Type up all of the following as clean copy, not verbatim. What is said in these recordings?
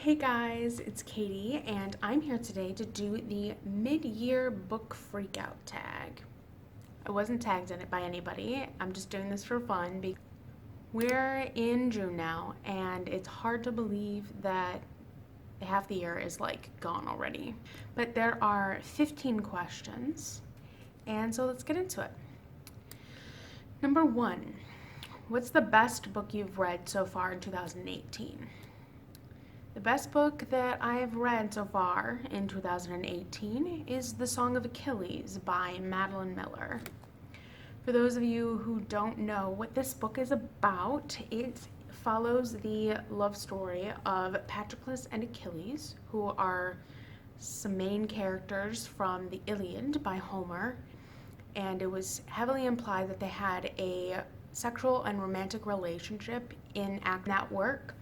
Hey guys, it's Katie, and I'm here today to do the mid-year book freakout tag. I wasn't tagged in it by anybody. I'm just doing this for fun because we're in June now, and it's hard to believe that half the year is like gone already. But there are 15 questions, and so let's get into it. Number one, what's the best book you've read so far in 2018? The best book that I have read so far in 2018 is The Song of Achilles by Madeline Miller. For those of you who don't know what this book is about, it follows the love story of Patroclus and Achilles, who are some main characters from the Iliad by Homer, and it was heavily implied that they had a sexual and romantic relationship in that work.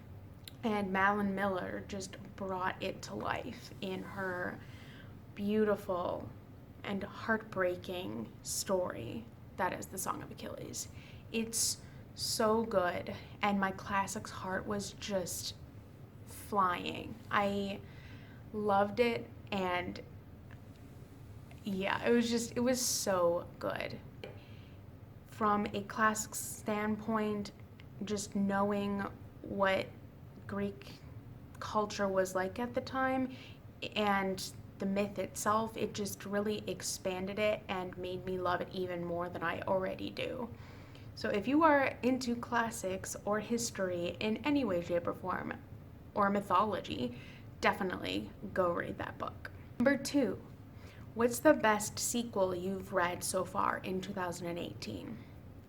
And Madeline Miller just brought it to life in her beautiful and heartbreaking story that is The Song of Achilles. It's so good, and my classics heart was just flying. I loved it, and yeah, it was so good. From a classics standpoint, just knowing what Greek culture was like at the time and the myth itself, it just really expanded it and made me love it even more than I already do. So if you are into classics or history in any way, shape, or form, or mythology, definitely go read that book. Number two, what's the best sequel you've read so far in 2018?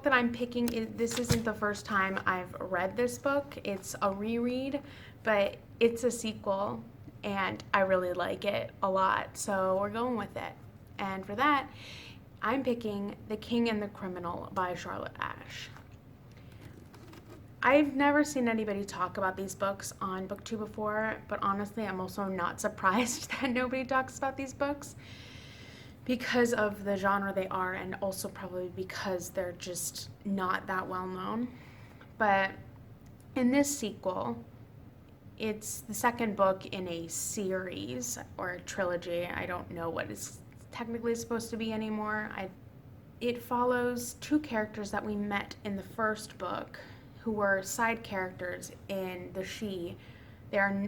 That I'm picking, this isn't the first time I've read this book. It's a reread, but it's a sequel and I really like it a lot, so we're going with it. And for that, I'm picking The King and the Criminal by Charlotte Ashe. I've never seen anybody talk about these books on BookTube before, but honestly, I'm also not surprised that nobody talks about these books, because of the genre they are, and also probably because they're just not that well known. But in this sequel, it's the second book in a series or a trilogy. I don't know what it's technically supposed to be anymore. It follows two characters that we met in the first book who were side characters in the She.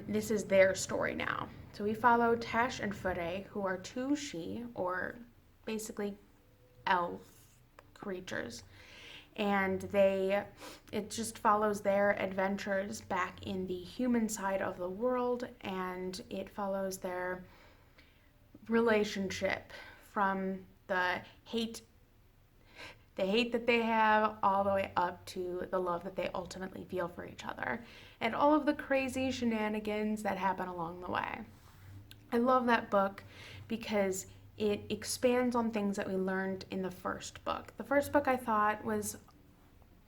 This is their story now. So we follow Tash and Fure, who are two She, or basically elf creatures. And it just follows their adventures back in the human side of the world, and it follows their relationship from the hate that they have all the way up to the love that they ultimately feel for each other, and all of the crazy shenanigans that happen along the way. I love that book because it expands on things that we learned in the first book. The first book I thought was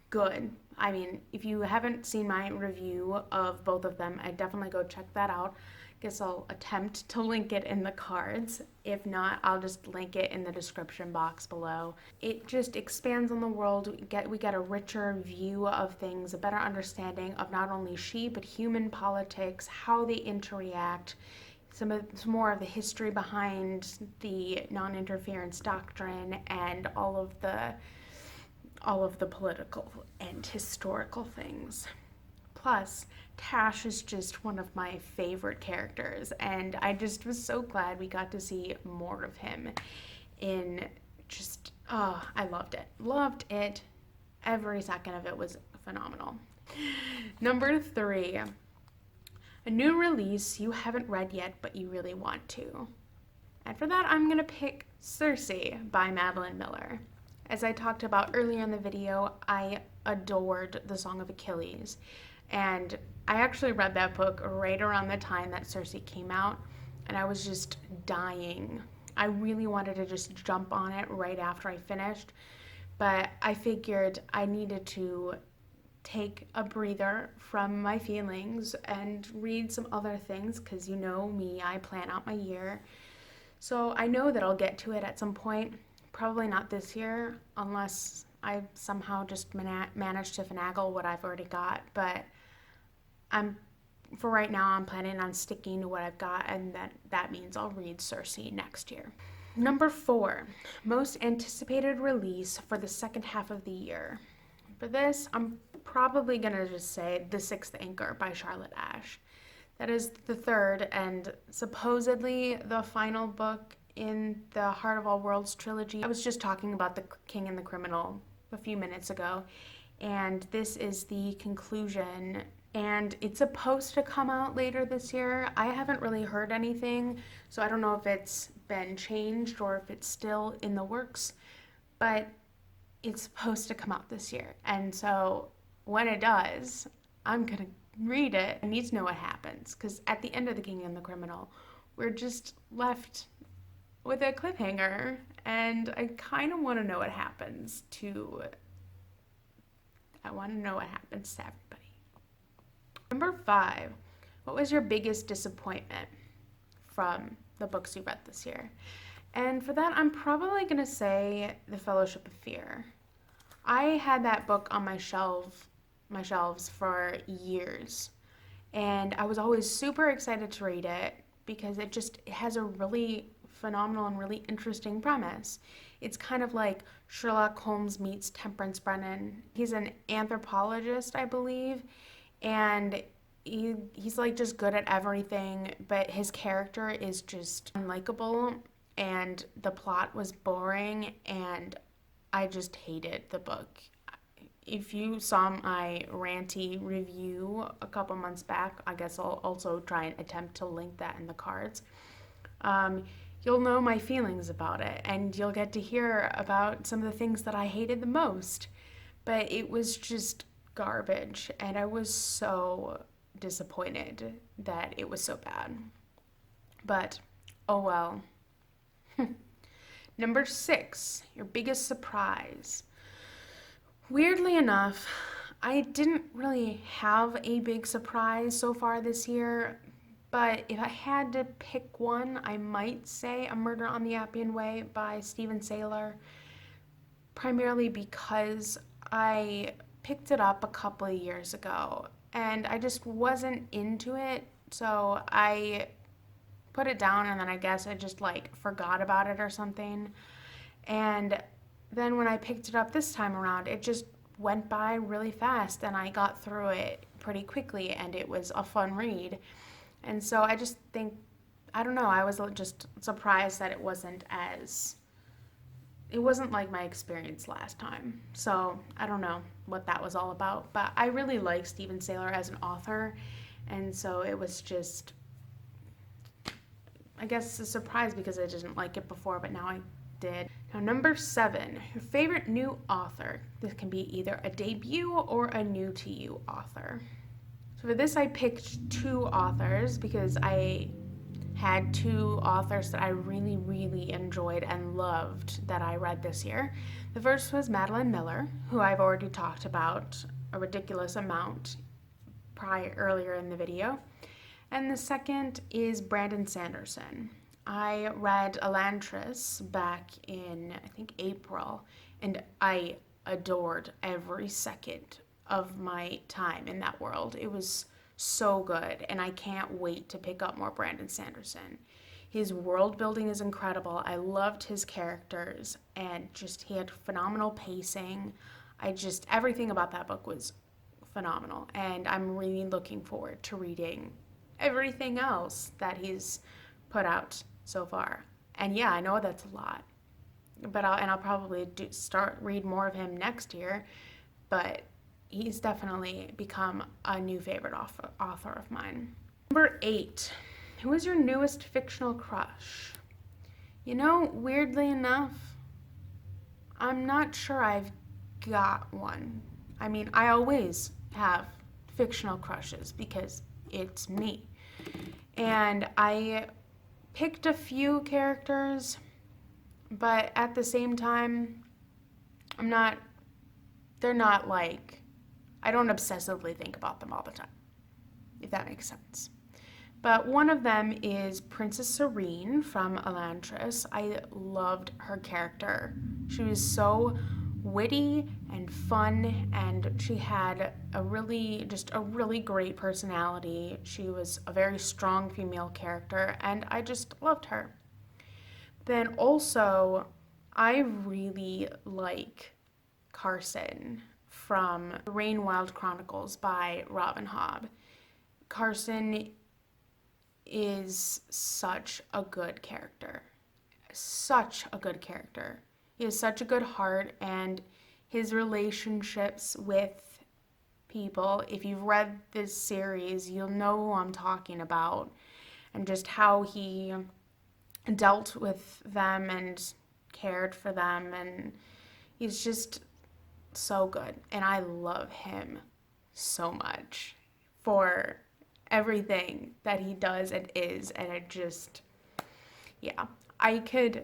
good. I mean, if you haven't seen my review of both of them, I definitely go check that out. Guess I'll attempt to link it in the cards. If not, I'll just link it in the description box below. It just expands on the world. We get a richer view of things, a better understanding of not only She, but human politics, how they interact, some more of the history behind the non-interference doctrine, and all of the political and historical things. Plus, Tash is just one of my favorite characters, and I just was so glad we got to see more of him I loved it. Loved it. Every second of it was phenomenal. Number three, a new release you haven't read yet, but you really want to. And for that, I'm gonna pick Circe by Madeline Miller. As I talked about earlier in the video, I adored The Song of Achilles. And I actually read that book right around the time that Circe came out, and I was just dying. I really wanted to just jump on it right after I finished, but I figured I needed to take a breather from my feelings and read some other things, because you know me, I plan out my year. So I know that I'll get to it at some point, probably not this year, unless I somehow just manage to finagle what I've already got, but I'm for right now, I'm planning on sticking to what I've got, and that means I'll read Circe next year. Number 4, most anticipated release for the second half of the year. For this, I'm probably going to just say The Sixth Anchor by Charlotte Ashe. That is the third and supposedly the final book in the Heart of All Worlds trilogy. I was just talking about The King and the Criminal a few minutes ago, and this is the conclusion, and it's supposed to come out later this year. I haven't really heard anything, so I don't know if it's been changed or if it's still in the works, but it's supposed to come out this year. And so when it does, I'm gonna read it. I need to know what happens, because at the end of The King and the Criminal, we're just left with a cliffhanger, and I kind of want to know what happens to everybody. Number 5, what was your biggest disappointment from the books you read this year? And for that, I'm probably going to say The Fellowship of Fear. I had that book on my shelves for years, and I was always super excited to read it because it has a really phenomenal and really interesting premise. It's kind of like Sherlock Holmes meets Temperance Brennan. He's an anthropologist, I believe, and he's like just good at everything, but his character is just unlikable, and the plot was boring, and I just hated the book. If you saw my ranty review a couple months back, I guess I'll also try and attempt to link that in the cards. You'll know my feelings about it, and you'll get to hear about some of the things that I hated the most. But it was just garbage, and I was so disappointed that it was so bad. But, oh well. Number 6, your biggest surprise. Weirdly enough, I didn't really have a big surprise so far this year, but if I had to pick one, I might say A Murder on the Appian Way by Stephen Saylor, primarily because I picked it up a couple of years ago, and I just wasn't into it, so I put it down, and then I guess I just forgot about it or something. And then when I picked it up this time around, it just went by really fast, and I got through it pretty quickly, and it was a fun read. And so I just think, I don't know, I was just surprised that it wasn't like my experience last time. So I don't know what that was all about, but I really like Stephen Saylor as an author, and so it was just, I guess, a surprise because I didn't like it before, but now I did. Now, number 7, your favorite new author. This can be either a debut or a new to you author. So for this, I picked 2 authors because I had 2 authors that I really, really enjoyed and loved that I read this year. The first was Madeline Miller, who I've already talked about a ridiculous amount earlier in the video. And the second is Brandon Sanderson. I read Elantris back in, I think, April, and I adored every second of my time in that world. It was so good, and I can't wait to pick up more Brandon Sanderson. His world building is incredible. I loved his characters, and he had phenomenal pacing. Everything about that book was phenomenal, and I'm really looking forward to reading everything else that he's put out so far. And yeah, I know that's a lot, but I'll probably read more of him next year, but he's definitely become a new favorite author of mine. Number 8, who is your newest fictional crush? Weirdly enough, I'm not sure I've got one. I mean, I always have fictional crushes because it's me. And I picked a few characters, but at the same time, they're not I don't obsessively think about them all the time, if that makes sense. But one of them is Princess Serene from Elantris. I loved her character. She was so witty and fun, and she had a really great personality. She was a very strong female character, and I just loved her. Then also, I really like Carson from The Rainwild Chronicles by Robin Hobb. Carson is such a good character. Such a good character. He has such a good heart, and his relationships with people, if you've read this series, you'll know who I'm talking about, and just how he dealt with them and cared for them, and he's just so good. And I love him so much for everything that he does and is, and it just, yeah, I could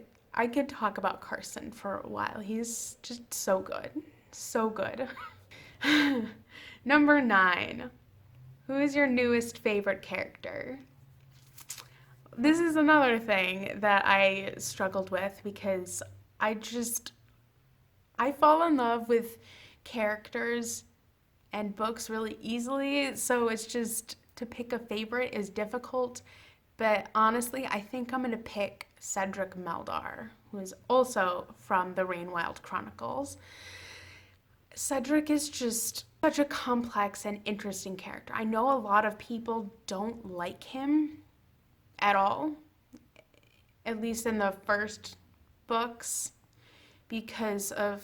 talk about Carson for a while. He's just so good. So good. Number 9. Who is your newest favorite character? This is another thing that I struggled with because I fall in love with characters and books really easily, so it's just to pick a favorite is difficult. But honestly, I think I'm going to pick Cedric Meldar, who is also from the Rainwild Chronicles. Cedric is just such a complex and interesting character. I know a lot of people don't like him at all, at least in the first books, because of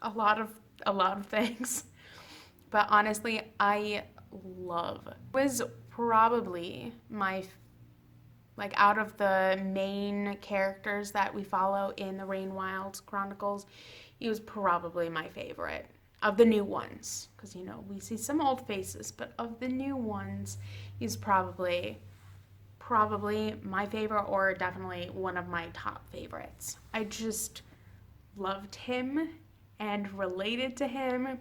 a lot of things. But honestly, I love. Was probably my, like, out of the main characters that we follow in the Rainwild Chronicles, he was probably my favorite of the new ones, because we see some old faces, but of the new ones, he's probably my favorite, or definitely one of my top favorites. I just loved him and related to him,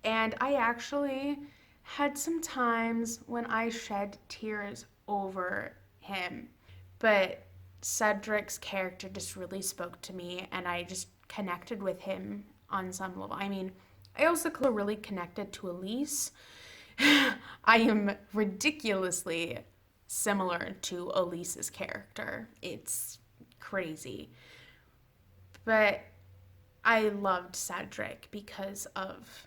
and I actually had some times when I shed tears over him, but Cedric's character just really spoke to me, and I just connected with him on some level. I mean, I also really connected to Elise. I am ridiculously similar to Elise's character. It's crazy. But I loved Cedric because of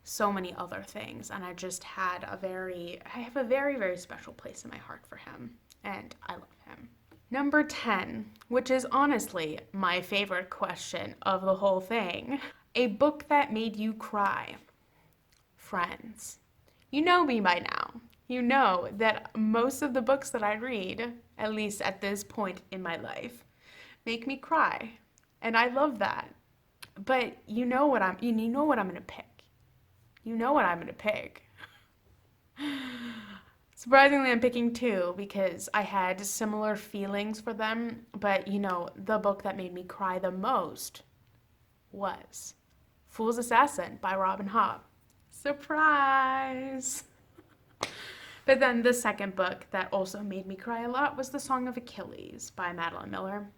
so many other things, and I have a very, very special place in my heart for him, and I love him. Number 10, which is honestly my favorite question of the whole thing. A book that made you cry. Friends. You know me by now. You know that most of the books that I read, at least at this point in my life, make me cry. And I love that. But you know what I'm gonna pick. You know what I'm gonna pick. Surprisingly, I'm picking 2 because I had similar feelings for them, but the book that made me cry the most was Fool's Assassin by Robin Hobb. Surprise! But then the second book that also made me cry a lot was The Song of Achilles by Madeline Miller.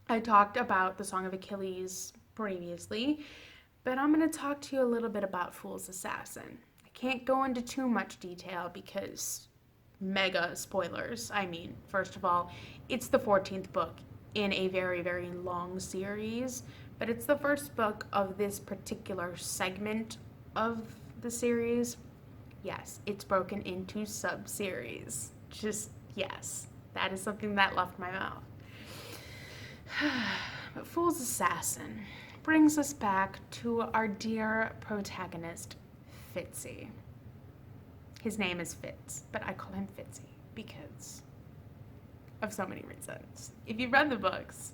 I talked about The Song of Achilles previously, but I'm going to talk to you a little bit about Fool's Assassin. I can't go into too much detail because mega spoilers. I mean, first of all, it's the 14th book in a very, very long series, but it's the first book of this particular segment of the series. Yes, it's broken into sub-series. Just, yes, that is something that left my mouth. But Fool's Assassin brings us back to our dear protagonist, Fitzy. His name is Fitz, but I call him Fitzy because of so many reasons. If you've read the books,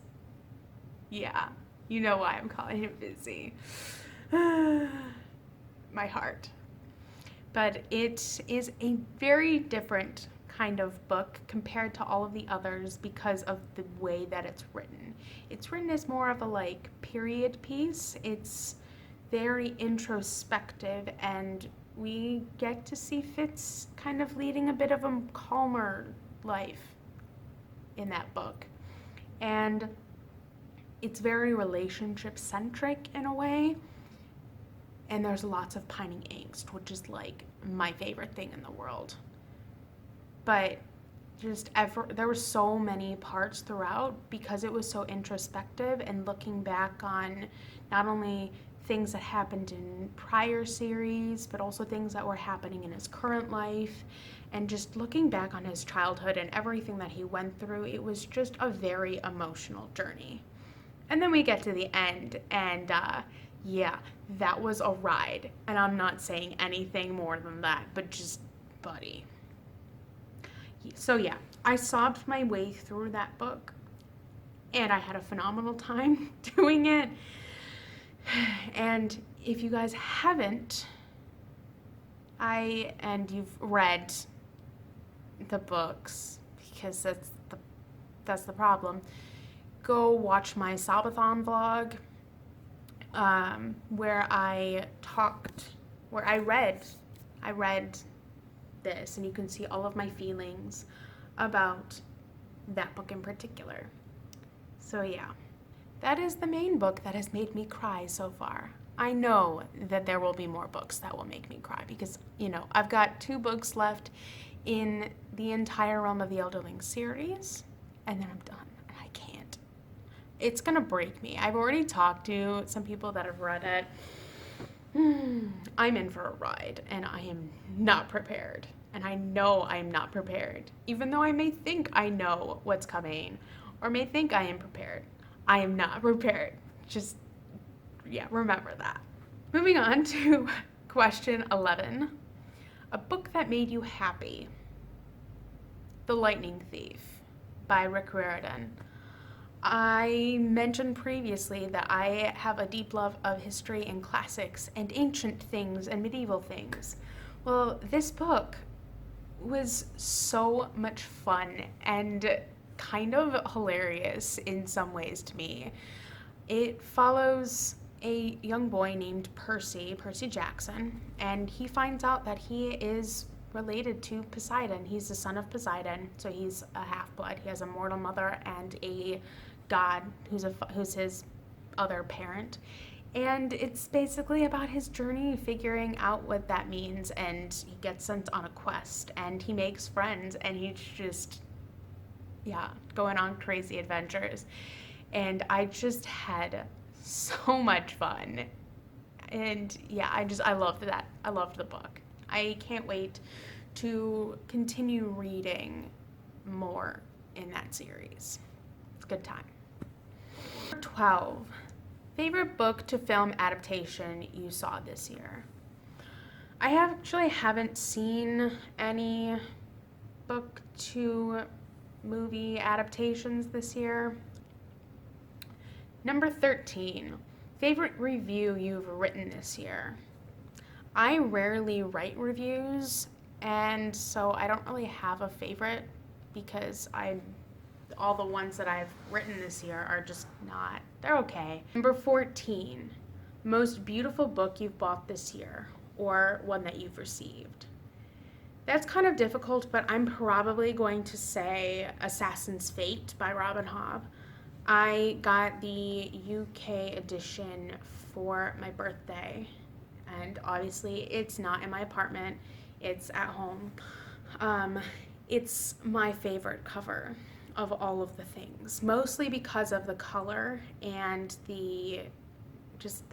yeah, you know why I'm calling him Fitzy. My heart. But it is a very different kind of book compared to all of the others because of the way that it's written. It's written as more of a period piece. It's very introspective, and we get to see Fitz kind of leading a bit of a calmer life in that book. And it's very relationship centric in a way. And there's lots of pining angst, which is like my favorite thing in the world. But there were so many parts throughout because it was so introspective and looking back on not only things that happened in prior series, but also things that were happening in his current life, and just looking back on his childhood and everything that he went through. It was just a very emotional journey. And then we get to the end, and yeah, that was a ride. And I'm not saying anything more than that, but just, buddy. So yeah, I sobbed my way through that book, and I had a phenomenal time doing it. And if you guys haven't, and you've read the books, because that's the problem, go watch my Sabathon vlog, where I read this, and you can see all of my feelings about that book in particular. So yeah, that is the main book that has made me cry so far. I know that there will be more books that will make me cry because, I've got 2 books left in the entire Realm of the Elderling series, and then I'm done, and I can't. It's gonna break me. I've already talked to some people that have read it. I'm in for a ride, and I am not prepared. And I know I'm not prepared. Even though I may think I know what's coming, or may think I am prepared, I am not prepared. Just, yeah, remember that. Moving on to question 11. A book that made you happy. The Lightning Thief by Rick Riordan. I mentioned previously that I have a deep love of history and classics and ancient things and medieval things. Well, this book was so much fun and kind of hilarious in some ways to me. It follows a young boy named Percy Jackson, and he finds out that he is related to Poseidon. He's the son of Poseidon, so he's a half-blood. He has a mortal mother and a god who's his other parent. And it's basically about his journey figuring out what that means, and he gets sent on a quest, and he makes friends, and he's just, going on crazy adventures. And I just had so much fun. And I loved that. I loved the book. I can't wait to continue reading more in that series. It's a good time. 12. Favorite book to film adaptation you saw this year? I actually haven't seen any book to movie adaptations this year. Number 13. Favorite review you've written this year? I rarely write reviews, and so I don't really have a favorite because all the ones that I've written this year are just not, they're okay. Number 14, most beautiful book you've bought this year, or one that you've received. That's kind of difficult, but I'm probably going to say Assassin's Fate by Robin Hobb. I got the UK edition for my birthday, and obviously it's not in my apartment, it's at home. It's my favorite cover of all of the things, mostly because of the color and the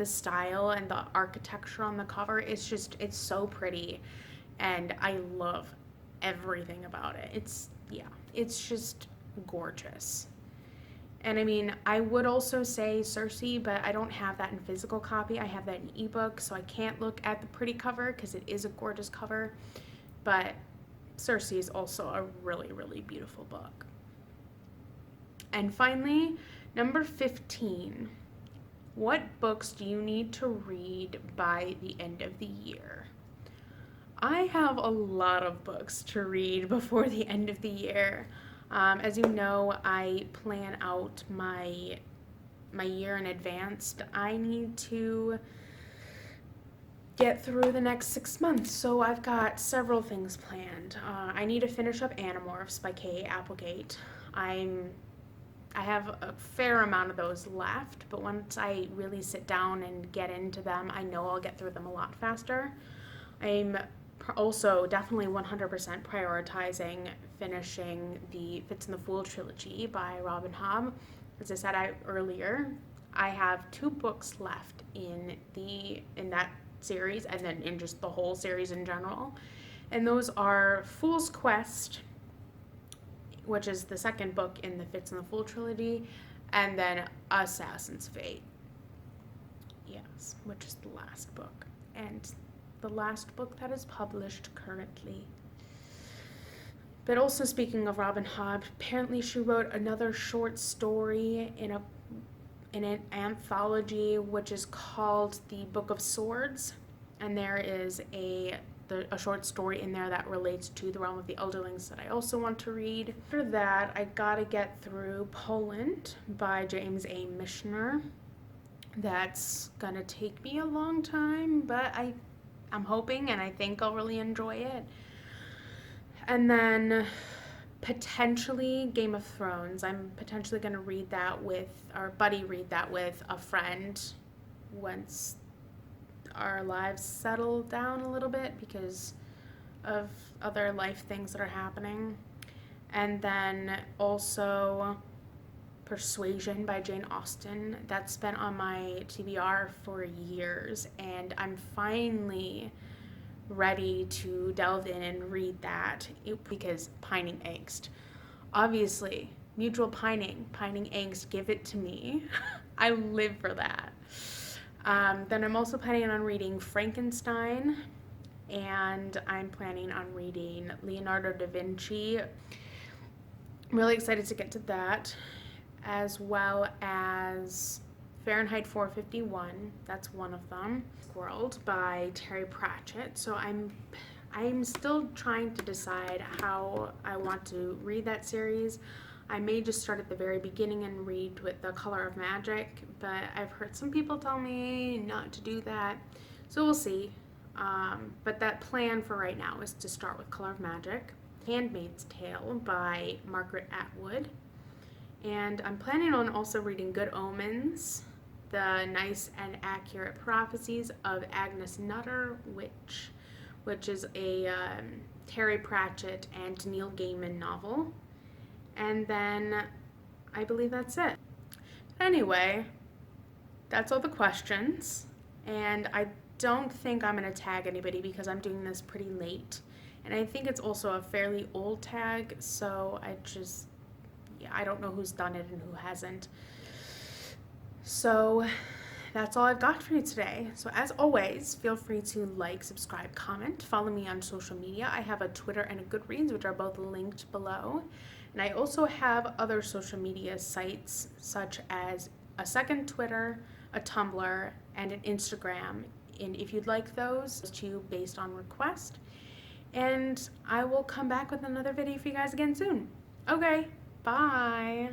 style and the architecture on the cover. It's so pretty, and I love everything about it. It's just gorgeous. And I mean, I would also say Circe, but I don't have that in physical copy. I have that in ebook, so I can't look at the pretty cover because it is a gorgeous cover. But Circe is also a really, really beautiful book. And finally, number 15. What books do you need to read by the end of the year? I have a lot of books to read before the end of the year. As you know, I plan out my year in advance. I need to get through the next 6 months, so I've got several things planned. I need to finish up Animorphs by K.A. Applegate. I I have a fair amount of those left, but once I really sit down and get into them, I know I'll get through them a lot faster. I'm also definitely 100% prioritizing finishing the Fitz and the Fool trilogy by Robin Hobb. As I said earlier, I have 2 books left in that series, and then in just the whole series in general. And those are Fool's Quest, which is the second book in the Fitz and the Fool trilogy, and then Assassin's Fate. Yes, which is the last book. And the last book that is published currently. But also, speaking of Robin Hobb, apparently she wrote another short story in an anthology which is called The Book of Swords, and there is a short story in there that relates to the Realm of the Elderlings that I also want to read. After that, I gotta get through Poland by James A. Michener. That's gonna take me a long time, but I'm hoping and I think I'll really enjoy it. And then potentially Game of Thrones. I'm potentially going to read that with a friend once our lives settle down a little bit because of other life things that are happening. And then also Persuasion by Jane Austen. That's been on my TBR for years, and I'm finally ready to delve in and read that because pining angst. Obviously, mutual pining angst, give it to me. I live for that. Then I'm also planning on reading Frankenstein, and I'm planning on reading Leonardo da Vinci. I'm really excited to get to that, as well as Fahrenheit 451, that's one of them. World by Terry Pratchett. So I'm still trying to decide how I want to read that series. I may just start at the very beginning and read with The Color of Magic, but I've heard some people tell me not to do that, so we'll see. But that plan for right now is to start with Color of Magic. Handmaid's Tale by Margaret Atwood. And I'm planning on also reading Good Omens, The Nice and Accurate Prophecies of Agnes Nutter, which is a Terry Pratchett and Neil Gaiman novel. And then I believe that's it. Anyway, that's all the questions. And I don't think I'm going to tag anybody because I'm doing this pretty late. And I think it's also a fairly old tag, so I don't know who's done it and who hasn't. So that's all I've got for you today. So as always, feel free to like, subscribe, comment, follow me on social media. I have a Twitter and a Goodreads, which are both linked below. And I also have other social media sites, such as a second Twitter, a Tumblr, and an Instagram. And if you'd like those, to based on request. And I will come back with another video for you guys again soon. Okay, bye.